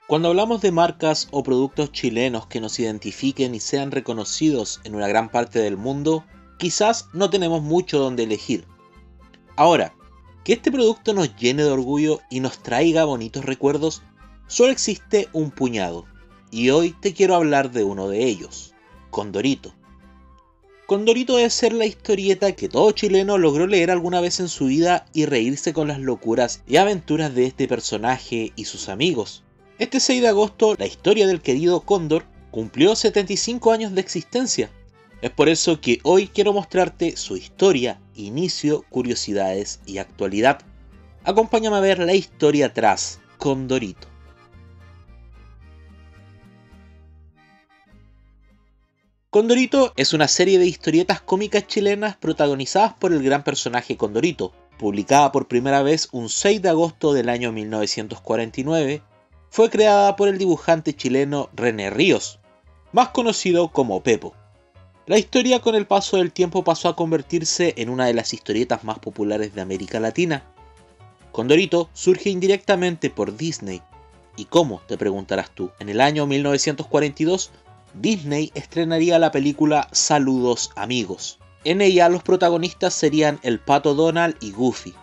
Cuando hablamos de marcas o productos chilenos que nos identifiquen y sean reconocidos en una gran parte del mundo, quizás no tenemos mucho donde elegir. Ahora, que este producto nos llene de orgullo y nos traiga bonitos recuerdos, solo existe un puñado, y hoy te quiero hablar de uno de ellos, Condorito. Condorito debe ser la historieta que todo chileno logró leer alguna vez en su vida y reírse con las locuras y aventuras de este personaje y sus amigos. Este 6 de agosto, la historia del querido Cóndor cumplió 75 años de existencia. Es por eso que hoy quiero mostrarte su historia, inicio, curiosidades y actualidad. Acompáñame a ver la historia tras Condorito. Condorito es una serie de historietas cómicas chilenas protagonizadas por el gran personaje Condorito, publicada por primera vez un 6 de agosto del año 1949, fue creada por el dibujante chileno René Ríos, más conocido como Pepo. La historia con el paso del tiempo pasó a convertirse en una de las historietas más populares de América Latina. Condorito surge indirectamente por Disney. ¿Y cómo?, te preguntarás tú. En el año 1942, Disney estrenaría la película Saludos Amigos. En ella los protagonistas serían el Pato Donald y Goofy.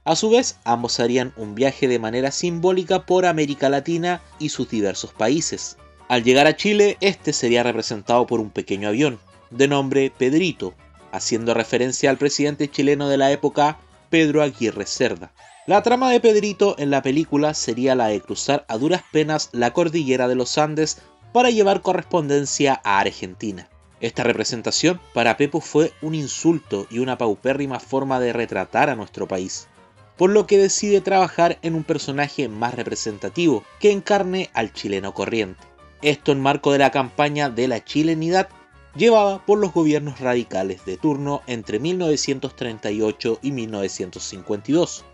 A su vez, ambos harían un viaje de manera simbólica por América Latina y sus diversos países. Al llegar a Chile, este sería representado por un pequeño avión, de nombre Pedrito, haciendo referencia al presidente chileno de la época, Pedro Aguirre Cerda. La trama de Pedrito en la película sería la de cruzar a duras penas la cordillera de los Andes para llevar correspondencia a Argentina. Esta representación para Pepo fue un insulto y una paupérrima forma de retratar a nuestro país, por lo que decide trabajar en un personaje más representativo que encarne al chileno corriente. Esto en marco de la campaña de la chilenidad llevada por los gobiernos radicales de turno entre 1938 y 1952.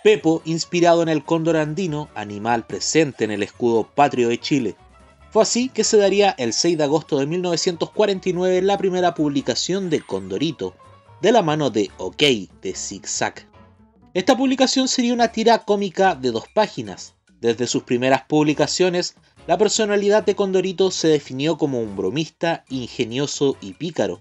Pepo, inspirado en el cóndor andino, animal presente en el escudo patrio de Chile. Fue así que se daría el 6 de agosto de 1949 la primera publicación de Condorito, de la mano de OK de Zig Zag. Esta publicación sería una tira cómica de 2 páginas. Desde sus primeras publicaciones, la personalidad de Condorito se definió como un bromista, ingenioso y pícaro,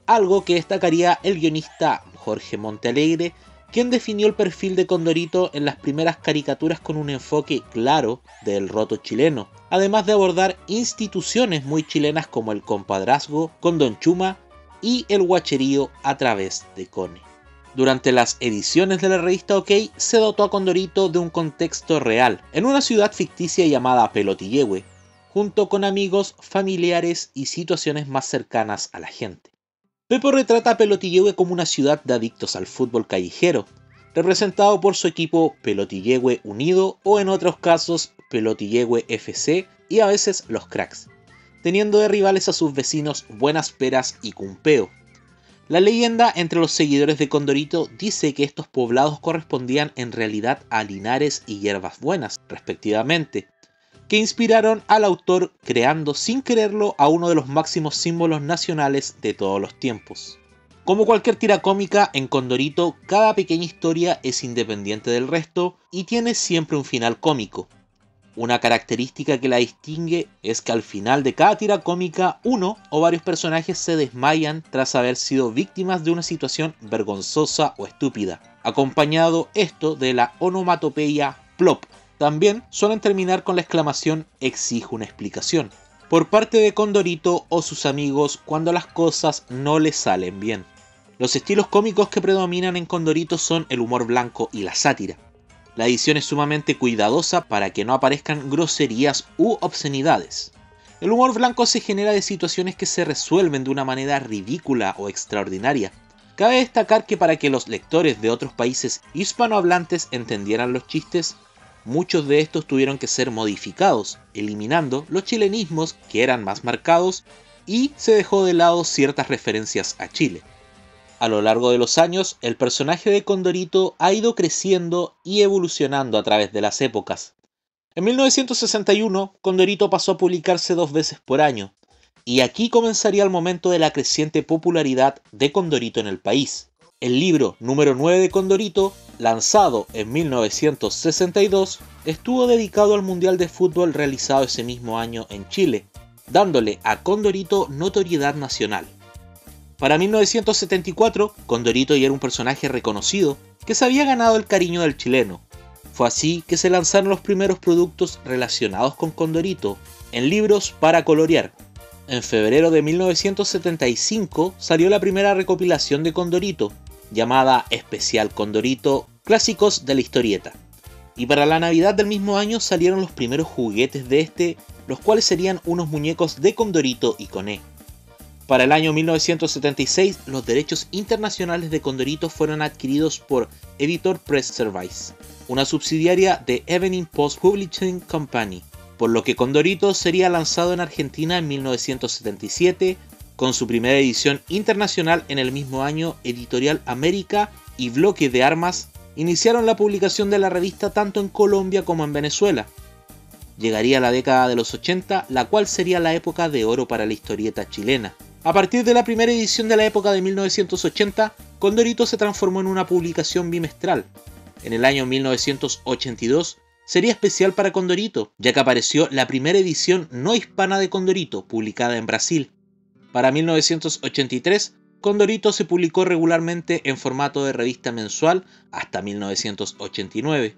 algo que destacaría el guionista Jorge Montealegre, quien definió el perfil de Condorito en las primeras caricaturas con un enfoque claro del roto chileno, además de abordar instituciones muy chilenas como el compadrazgo con Don Chuma y el guacherío a través de Cone. Durante las ediciones de la revista OK se dotó a Condorito de un contexto real, en una ciudad ficticia llamada Pelotillehue, junto con amigos, familiares y situaciones más cercanas a la gente. Pepo retrata a Pelotillehue como una ciudad de adictos al fútbol callejero, representado por su equipo Pelotillehue Unido o en otros casos Pelotillehue FC y a veces los Cracks, teniendo de rivales a sus vecinos Buenas Peras y Cumpeo. La leyenda entre los seguidores de Condorito dice que estos poblados correspondían en realidad a Linares y Hierbas Buenas, respectivamente, que inspiraron al autor creando sin quererlo a uno de los máximos símbolos nacionales de todos los tiempos. Como cualquier tira cómica, en Condorito cada pequeña historia es independiente del resto y tiene siempre un final cómico. Una característica que la distingue es que al final de cada tira cómica uno o varios personajes se desmayan tras haber sido víctimas de una situación vergonzosa o estúpida, acompañado esto de la onomatopeya plop. También suelen terminar con la exclamación "exijo una explicación" por parte de Condorito o sus amigos cuando las cosas no les salen bien. Los estilos cómicos que predominan en Condorito son el humor blanco y la sátira. La edición es sumamente cuidadosa para que no aparezcan groserías u obscenidades. El humor blanco se genera de situaciones que se resuelven de una manera ridícula o extraordinaria. Cabe destacar que para que los lectores de otros países hispanohablantes entendieran los chistes, muchos de estos tuvieron que ser modificados, eliminando los chilenismos que eran más marcados y se dejó de lado ciertas referencias a Chile. A lo largo de los años, el personaje de Condorito ha ido creciendo y evolucionando a través de las épocas. En 1961, Condorito pasó a publicarse 2 veces por año, y aquí comenzaría el momento de la creciente popularidad de Condorito en el país. El libro número 9 de Condorito, lanzado en 1962, estuvo dedicado al Mundial de Fútbol realizado ese mismo año en Chile, dándole a Condorito notoriedad nacional. Para 1974, Condorito ya era un personaje reconocido que se había ganado el cariño del chileno. Fue así que se lanzaron los primeros productos relacionados con Condorito en libros para colorear. En febrero de 1975 salió la primera recopilación de Condorito, llamada Especial Condorito Clásicos de la Historieta. Y para la Navidad del mismo año salieron los primeros juguetes de este, los cuales serían unos muñecos de Condorito y Coné. Para el año 1976, los derechos internacionales de Condorito fueron adquiridos por Editor Press Service, una subsidiaria de Evening Post Publishing Company, por lo que Condorito sería lanzado en Argentina en 1977, con su primera edición internacional en el mismo año. Editorial América y Bloque de Armas iniciaron la publicación de la revista tanto en Colombia como en Venezuela. Llegaría la década de los 80, la cual sería la época de oro para la historieta chilena. A partir de la primera edición de la época de 1980, Condorito se transformó en una publicación bimestral. En el año 1982 sería especial para Condorito, ya que apareció la primera edición no hispana de Condorito, publicada en Brasil. Para 1983, Condorito se publicó regularmente en formato de revista mensual hasta 1989.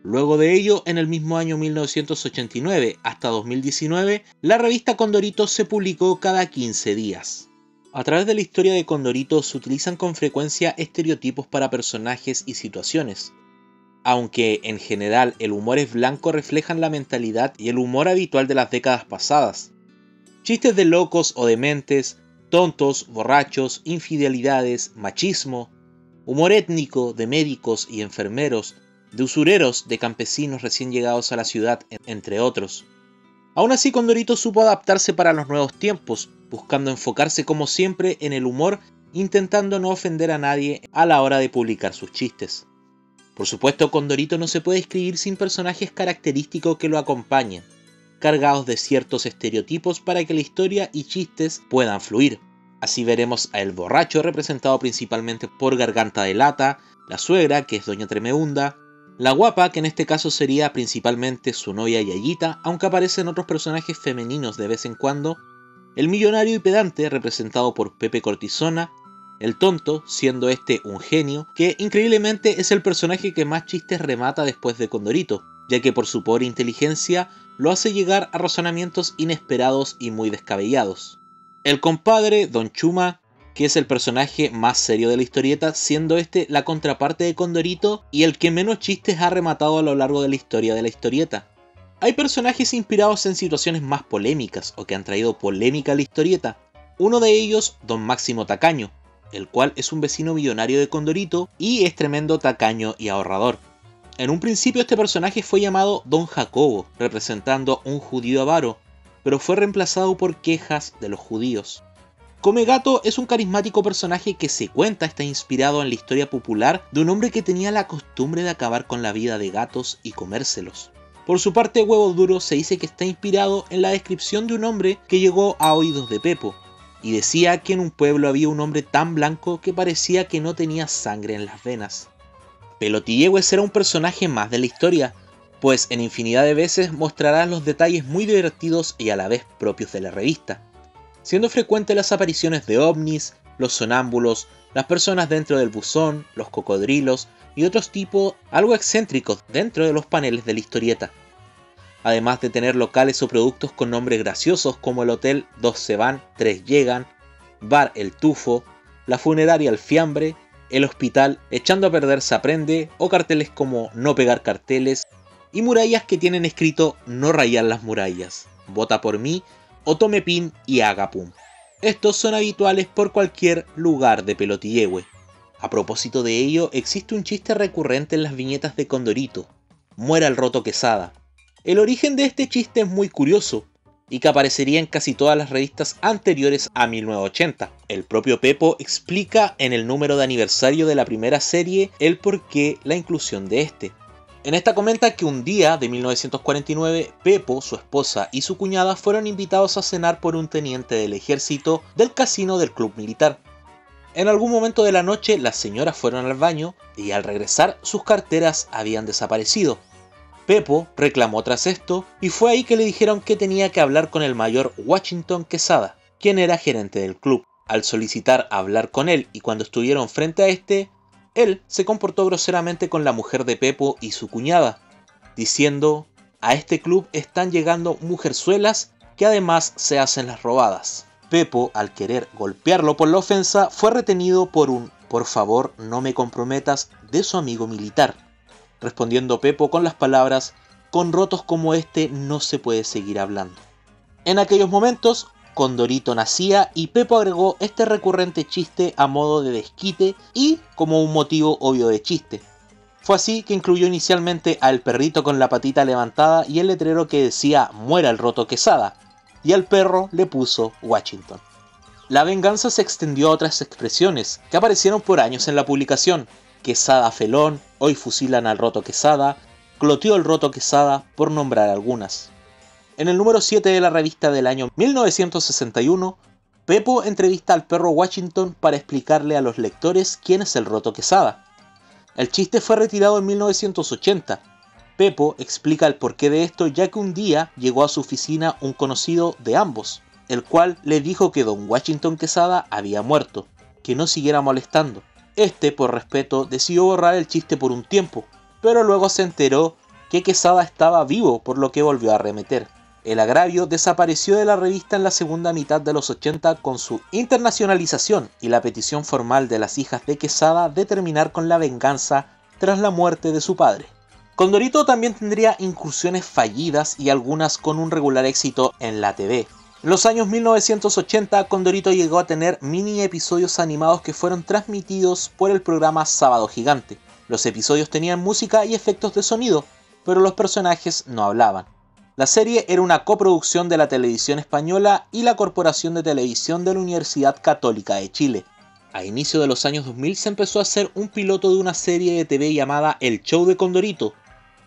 Luego de ello, en el mismo año 1989 hasta 2019, la revista Condorito se publicó cada 15 días. A través de la historia de Condorito se utilizan con frecuencia estereotipos para personajes y situaciones. Aunque en general el humor es blanco, reflejan la mentalidad y el humor habitual de las décadas pasadas. Chistes de locos o dementes, tontos, borrachos, infidelidades, machismo, humor étnico de médicos y enfermeros, de usureros, de campesinos recién llegados a la ciudad, entre otros. Aún así, Condorito supo adaptarse para los nuevos tiempos, buscando enfocarse como siempre en el humor, intentando no ofender a nadie a la hora de publicar sus chistes. Por supuesto, Condorito no se puede escribir sin personajes característicos que lo acompañen, cargados de ciertos estereotipos para que la historia y chistes puedan fluir. Así veremos a el borracho, representado principalmente por Garganta de Lata, la suegra, que es Doña Tremeunda, la guapa, que en este caso sería principalmente su novia Yayita, aunque aparecen otros personajes femeninos de vez en cuando, el millonario y pedante, representado por Pepe Cortisona, el tonto, siendo este un genio, que increíblemente es el personaje que más chistes remata después de Condorito, ya que por su pobre inteligencia lo hace llegar a razonamientos inesperados y muy descabellados. El compadre, Don Chuma, que es el personaje más serio de la historieta, siendo este la contraparte de Condorito y el que menos chistes ha rematado a lo largo de la historia de la historieta. Hay personajes inspirados en situaciones más polémicas o que han traído polémica a la historieta. Uno de ellos, Don Máximo Tacaño, el cual es un vecino millonario de Condorito y es tremendo tacaño y ahorrador. En un principio este personaje fue llamado Don Jacobo, representando un judío avaro, pero fue reemplazado por quejas de los judíos. Come Gato es un carismático personaje que se cuenta está inspirado en la historia popular de un hombre que tenía la costumbre de acabar con la vida de gatos y comérselos. Por su parte, Huevo Duro se dice que está inspirado en la descripción de un hombre que llegó a oídos de Pepo, y decía que en un pueblo había un hombre tan blanco que parecía que no tenía sangre en las venas. Pelotillehue será un personaje más de la historia, pues en infinidad de veces mostrará los detalles muy divertidos y a la vez propios de la revista, siendo frecuentes las apariciones de ovnis, los sonámbulos, las personas dentro del buzón, los cocodrilos y otros tipos algo excéntricos dentro de los paneles de la historieta. Además de tener locales o productos con nombres graciosos como el hotel 2 se van, 3 llegan, bar El Tufo, la funeraria El Fiambre, el hospital Echando a perder se aprende o carteles como No pegar carteles y murallas que tienen escrito No rayar las murallas, Vota por mí o Tome Pin y Haga Pum. Estos son habituales por cualquier lugar de Pelotillehue. A propósito de ello, existe un chiste recurrente en las viñetas de Condorito: Muera el Roto Quesada. El origen de este chiste es muy curioso y que aparecería en casi todas las revistas anteriores a 1980. El propio Pepo explica en el número de aniversario de la primera serie el porqué la inclusión de este. En esta comenta que un día de 1949, Pepo, su esposa y su cuñada fueron invitados a cenar por un teniente del ejército del casino del club militar. En algún momento de la noche las señoras fueron al baño y al regresar sus carteras habían desaparecido. Pepo reclamó tras esto y fue ahí que le dijeron que tenía que hablar con el mayor Washington Quesada, quien era gerente del club. Al solicitar hablar con él y cuando estuvieron frente a este, él se comportó groseramente con la mujer de Pepo y su cuñada, diciendo: "A este club están llegando mujerzuelas que además se hacen las robadas". Pepo, al querer golpearlo por la ofensa, fue retenido por un "por favor no me comprometas" de su amigo militar, respondiendo Pepo con las palabras: "Con rotos como este no se puede seguir hablando". En aquellos momentos, Condorito nacía y Pepo agregó este recurrente chiste a modo de desquite y como un motivo obvio de chiste. Fue así que incluyó inicialmente al perrito con la patita levantada y el letrero que decía "Muera el roto Quesada", y al perro le puso Washington. La venganza se extendió a otras expresiones que aparecieron por años en la publicación: "Quesada felón", "Hoy fusilan al roto Quesada", "Cloteó el roto Quesada", por nombrar algunas. En el número 7 de la revista del año 1961, Pepo entrevista al perro Washington para explicarle a los lectores quién es el roto Quesada. El chiste fue retirado en 1980. Pepo explica el porqué de esto, ya que un día llegó a su oficina un conocido de ambos, el cual le dijo que don Washington Quesada había muerto, que no siguiera molestando. Este, por respeto, decidió borrar el chiste por un tiempo, pero luego se enteró que Quesada estaba vivo, por lo que volvió a arremeter. El agravio desapareció de la revista en la segunda mitad de los 80 con su internacionalización y la petición formal de las hijas de Quesada de terminar con la venganza tras la muerte de su padre. Condorito también tendría incursiones fallidas y algunas con un regular éxito en la TV. En los años 1980, Condorito llegó a tener mini episodios animados que fueron transmitidos por el programa Sábado Gigante. Los episodios tenían música y efectos de sonido, pero los personajes no hablaban. La serie era una coproducción de la Televisión Española y la Corporación de Televisión de la Universidad Católica de Chile. A inicio de los años 2000 se empezó a hacer un piloto de una serie de TV llamada El Show de Condorito,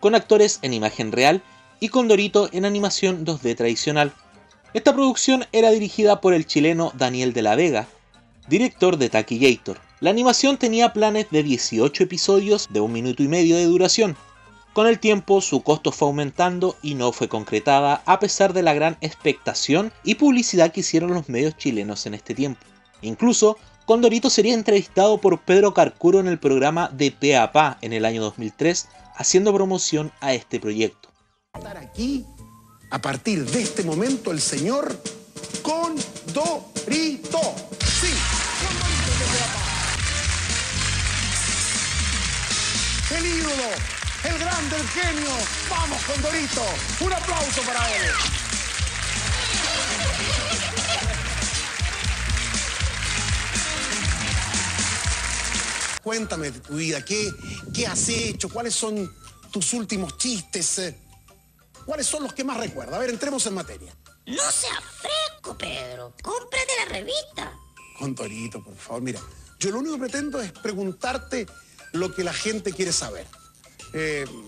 con actores en imagen real y Condorito en animación 2D tradicional. Esta producción era dirigida por el chileno Daniel de la Vega, director de Taquillator. La animación tenía planes de 18 episodios de 1 minuto y medio de duración. Con el tiempo su costo fue aumentando y no fue concretada a pesar de la gran expectación y publicidad que hicieron los medios chilenos en este tiempo. Incluso, Condorito sería entrevistado por Pedro Carcuro en el programa De Pe a Pa en el año 2003, haciendo promoción a este proyecto. Estar aquí, a partir de este momento, el señor Condorito. Sí, Condorito de Pe a Pa. El ídolo, el grande, el genio. Vamos, Condorito. Un aplauso para él. Cuéntame de tu vida, ¿qué has hecho? ¿Cuáles son tus últimos chistes? ¿Cuáles son los que más recuerdas? A ver, entremos en materia. No seas fresco, Pedro. Cómprate la revista. Condorito, por favor, mira, yo lo único que pretendo es preguntarte lo que la gente quiere saber.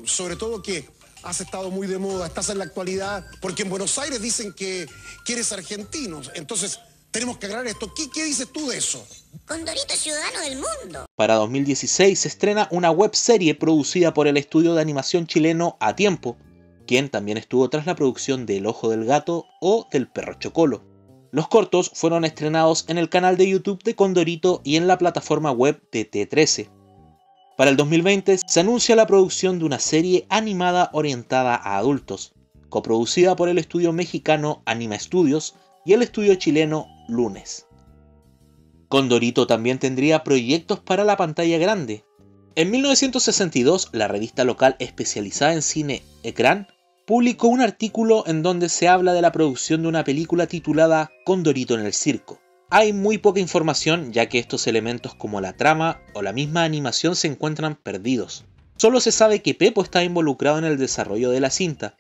Sobre todo que has estado muy de moda, estás en la actualidad, porque en Buenos Aires dicen que eres argentino, entonces tenemos que aclarar esto. ¿Qué dices tú de eso? Condorito es ciudadano del mundo. Para 2016 se estrena una webserie producida por el estudio de animación chileno A Tiempo, quien también estuvo tras la producción de El Ojo del Gato o del Perro Chocolo. Los cortos fueron estrenados en el canal de YouTube de Condorito y en la plataforma web de T13. Para el 2020 se anuncia la producción de una serie animada orientada a adultos, coproducida por el estudio mexicano Anima Studios y el estudio chileno Lunes. Condorito también tendría proyectos para la pantalla grande. En 1962, la revista local especializada en cine Ecrán publicó un artículo en donde se habla de la producción de una película titulada Condorito en el circo. Hay muy poca información, ya que estos elementos como la trama o la misma animación se encuentran perdidos. Solo se sabe que Pepo está involucrado en el desarrollo de la cinta,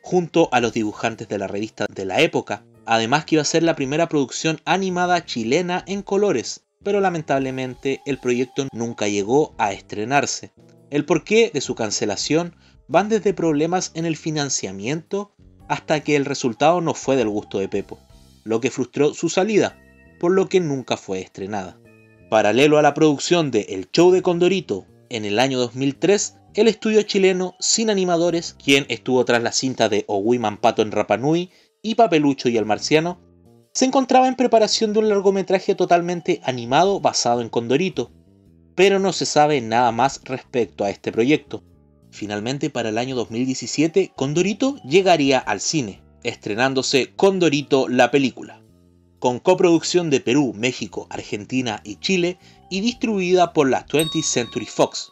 junto a los dibujantes de la revista de la época, además que iba a ser la primera producción animada chilena en colores, pero lamentablemente el proyecto nunca llegó a estrenarse. El porqué de su cancelación van desde problemas en el financiamiento hasta que el resultado no fue del gusto de Pepo, lo que frustró su salida, por lo que nunca fue estrenada. Paralelo a la producción de El Show de Condorito en el año 2003, el estudio chileno Sin Animadores, quien estuvo tras la cinta de Owiman Pato en Rapa Nui y Papelucho y el Marciano, se encontraba en preparación de un largometraje totalmente animado basado en Condorito, pero no se sabe nada más respecto a este proyecto. Finalmente, para el año 2017, Condorito llegaría al cine, estrenándose Condorito la película, con coproducción de Perú, México, Argentina y Chile y distribuida por la 20th Century Fox.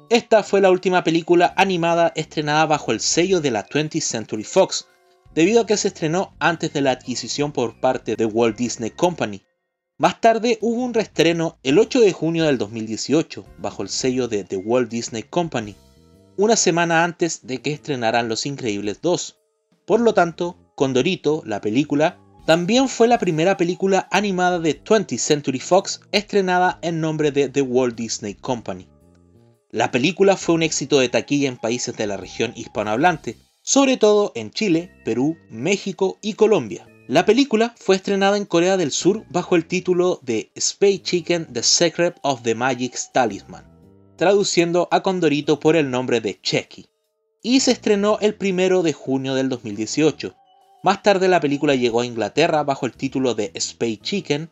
Esta fue la última película animada estrenada bajo el sello de la 20th Century Fox, debido a que se estrenó antes de la adquisición por parte de Walt Disney Company. Más tarde hubo un reestreno el 8 de junio del 2018 bajo el sello de The Walt Disney Company, una semana antes de que estrenaran Los Increíbles 2. Por lo tanto, Condorito, la película, también fue la primera película animada de 20th Century Fox estrenada en nombre de The Walt Disney Company. La película fue un éxito de taquilla en países de la región hispanohablante, sobre todo en Chile, Perú, México y Colombia. La película fue estrenada en Corea del Sur bajo el título de Space Chicken: The Secret of the Magic Talisman, traduciendo a Condorito por el nombre de Checky, y se estrenó el 1 de junio del 2018. Más tarde la película llegó a Inglaterra bajo el título de Space Chicken.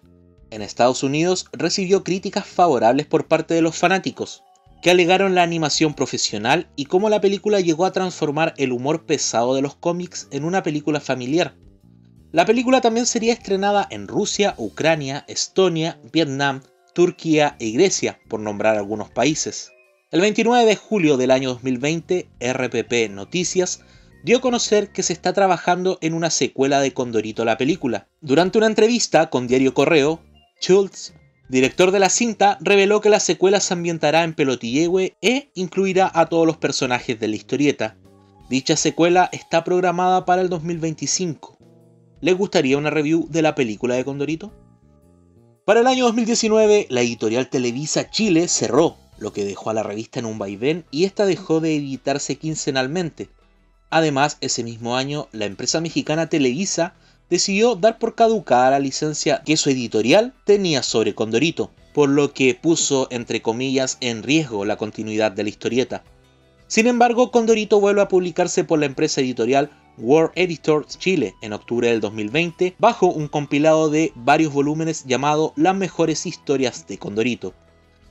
En Estados Unidos recibió críticas favorables por parte de los fanáticos, que alegaron la animación profesional y cómo la película llegó a transformar el humor pesado de los cómics en una película familiar. La película también sería estrenada en Rusia, Ucrania, Estonia, Vietnam, Turquía y Grecia, por nombrar algunos países. El 29 de julio del año 2020, RPP Noticias dio a conocer que se está trabajando en una secuela de Condorito la película. Durante una entrevista con Diario Correo, Schultz, director de la cinta, reveló que la secuela se ambientará en Pelotillehue e incluirá a todos los personajes de la historieta. Dicha secuela está programada para el 2025. ¿Les gustaría una review de la película de Condorito? Para el año 2019, la editorial Televisa Chile cerró, lo que dejó a la revista en un vaivén y esta dejó de editarse quincenalmente. Además, ese mismo año, la empresa mexicana Televisa decidió dar por caducada la licencia que su editorial tenía sobre Condorito, por lo que puso, entre comillas, en riesgo la continuidad de la historieta. Sin embargo, Condorito vuelve a publicarse por la empresa editorial World Editors Chile en octubre del 2020 bajo un compilado de varios volúmenes llamado Las mejores historias de Condorito,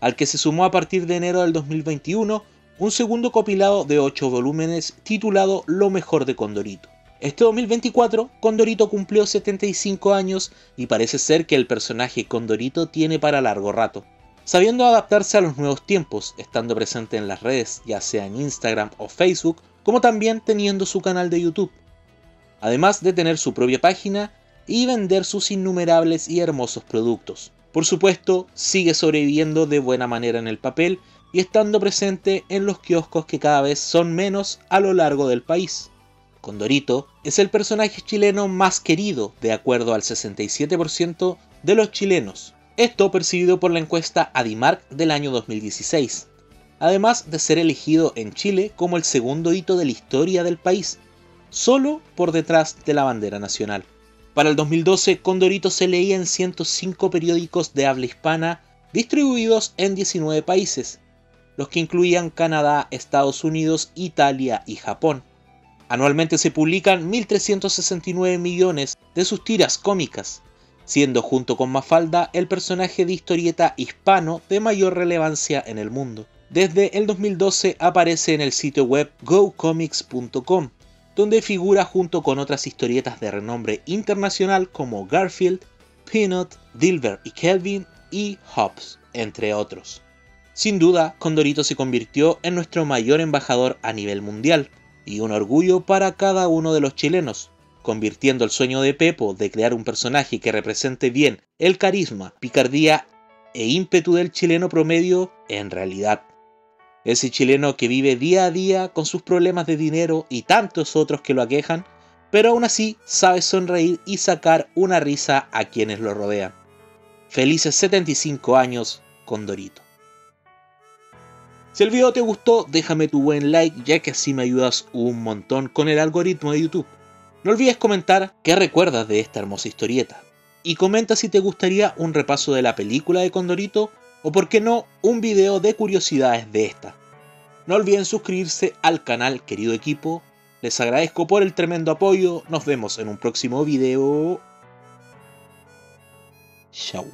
al que se sumó a partir de enero del 2021 un segundo compilado de 8 volúmenes titulado Lo mejor de Condorito. Este 2024, Condorito cumplió 75 años y parece ser que el personaje Condorito tiene para largo rato, sabiendo adaptarse a los nuevos tiempos, estando presente en las redes, ya sea en Instagram o Facebook, como también teniendo su canal de YouTube, además de tener su propia página y vender sus innumerables y hermosos productos. Por supuesto, sigue sobreviviendo de buena manera en el papel y estando presente en los kioscos que cada vez son menos a lo largo del país. Condorito es el personaje chileno más querido, de acuerdo al 67% de los chilenos. Esto percibido por la encuesta Adimark del año 2016. Además de ser elegido en Chile como el segundo hito de la historia del país, solo por detrás de la bandera nacional. Para el 2012, Condorito se leía en 105 periódicos de habla hispana distribuidos en 19 países, los que incluían Canadá, Estados Unidos, Italia y Japón. Anualmente se publican 1.369 millones de sus tiras cómicas, siendo junto con Mafalda el personaje de historieta hispano de mayor relevancia en el mundo. Desde el 2012 aparece en el sitio web gocomics.com, donde figura junto con otras historietas de renombre internacional como Garfield, Peanut, Dilbert y Kelvin y Hobbs, entre otros. Sin duda, Condorito se convirtió en nuestro mayor embajador a nivel mundial, y un orgullo para cada uno de los chilenos, convirtiendo el sueño de Pepo de crear un personaje que represente bien el carisma, picardía e ímpetu del chileno promedio en realidad. Ese chileno que vive día a día con sus problemas de dinero y tantos otros que lo aquejan, pero aún así sabe sonreír y sacar una risa a quienes lo rodean. Felices 75 años, Condorito. Si el video te gustó, déjame tu buen like, ya que así me ayudas un montón con el algoritmo de YouTube. No olvides comentar qué recuerdas de esta hermosa historieta. Y comenta si te gustaría un repaso de la película de Condorito o por qué no, un video de curiosidades de esta. No olviden suscribirse al canal, querido equipo. Les agradezco por el tremendo apoyo. Nos vemos en un próximo video. Chau.